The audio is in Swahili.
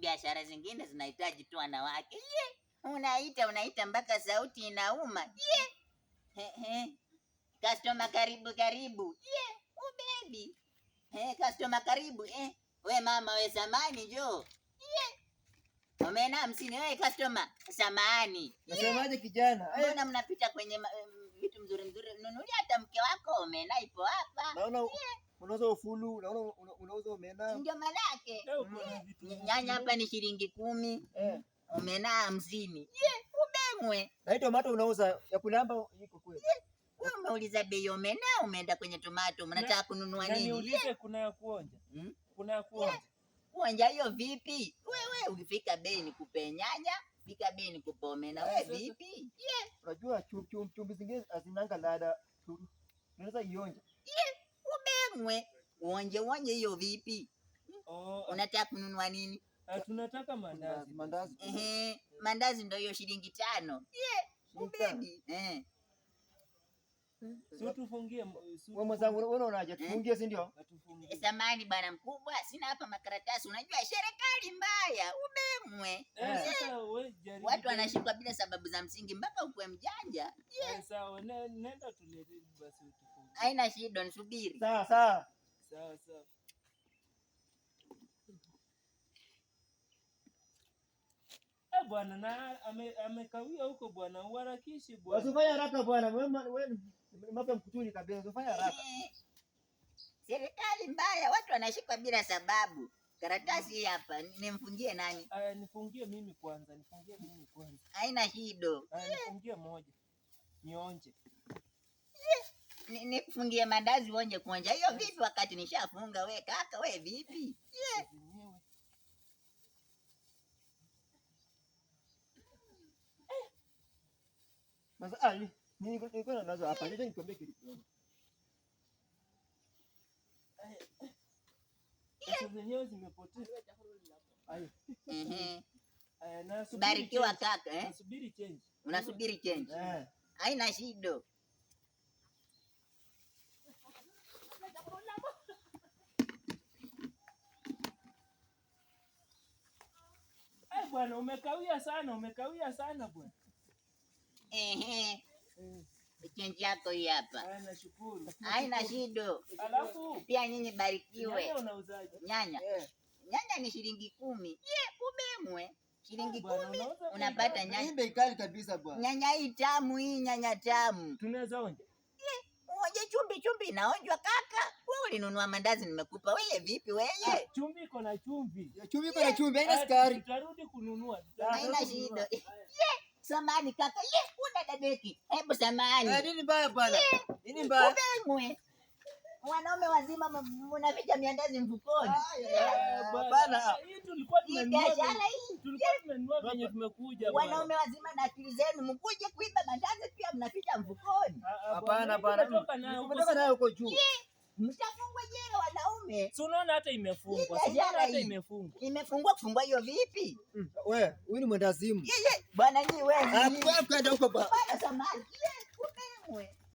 biashara zingine zinahitaji tu wanawake. Unaita mpaka sauti inauma. Customer karibu. Ubebi. Customer karibu. We mama we samani jo. Omena 50 we customer samani. Nasemaje kijana? Mbona mnapita kwenye vitu mzuri? Nunulia hata mke wako omena ipo hapa. Naona unauza ufulu, naona unauza omena. Ndio manake. Nyanya hapa ni shilingi 10. Omena 50. Ubengwe. Na tomato unauza ya kulamba iko kweli? Wewe umeuliza bei omena, umeenda kwenye tomato, mnataka kununua nini? Niulize kuna ya kuonja. Kuna ya kuonja. Kuonja hiyo vipi? Wewe ukifika bei nikupe nyanya, fika bei nikupe omena. Wewe vipi? Unajua chumvi zingine hazinanga ladha. Unaweza ionja. Ubengwe. Uonje hiyo vipi? Unataka kununua nini? Tunataka mandazi. Mandazi ndio hiyo shilingi 5. Ubebi. Sio tufungie. Wewe mwanangu unaonaje? Tufungie si ndio? Samani bwana mkubwa, sina hapa makaratasi. Unajua serikali mbaya, ubemwe. Sasa wewe jaribu. Watu wanashikwa bila sababu za msingi mpaka ukwe mjanja. Sawa, nenda tulete basi utufungie. Haina shida, nisubiri. Sawa. Bwana na amekawia huko bwana, uharakishi bwana. Usifanye haraka bwana. Wewe mapa mkutuni kabisa. Usifanye haraka. Serikali mbaya, watu wanashikwa bila sababu. Karatasi hapa, nimfungie nani? Nifungie mimi kwanza. Haina shida. Nifungie moja. Nionje. Nifungie mandazi uonje kuonja. Hiyo vipi wakati nishafunga we kaka, we vipi? Sasa niko nazo hapa. Nje nikwambie kitu. Pesa zenyewe zimepotea. Barikiwa kaka, Nasubiri change. Unasubiri change. Haina shida. Bwana umekawia sana bwana. Change yako hii hapa. Nashukuru. Haina shida. Alafu pia nyinyi barikiwe. Nyanya unauzaje? Nyanya ni shilingi 10. Ubemwe. Shilingi 10 unapata nyanya. Hii bei kali kabisa bwana. Nyanya hii tamu, nyanya tamu. Tunaweza onja. Onje chumvi inaonjwa kaka. Wewe ulinunua mandazi nimekupa. Wewe vipi wewe? Chumvi iko na chumvi. Haina sukari. Tutarudi kununua. Haina shida. Samani kaka. Una dadeki. Hebu samani. Nini mbaya bwana? Nini mbaya? Ubemwe. Wanaume wazima mnaficha miandazi mfukoni. Bana. Hii tulikuwa tumenunua venye tumekuja. Wanaume wazima na akili zenu mkuje kuiba mandazi pia mnaficha mfukoni. Hapana bana. Umetoka nayo huko juu. Mtafungwa jela wanaume. Si unaona hata imefungwa. Imefungwa kufungwa hiyo vipi? Wewe, huyu ni mwendazimu. Bwana wewe. Kwenda huko bwana. Samani. Ubemwe.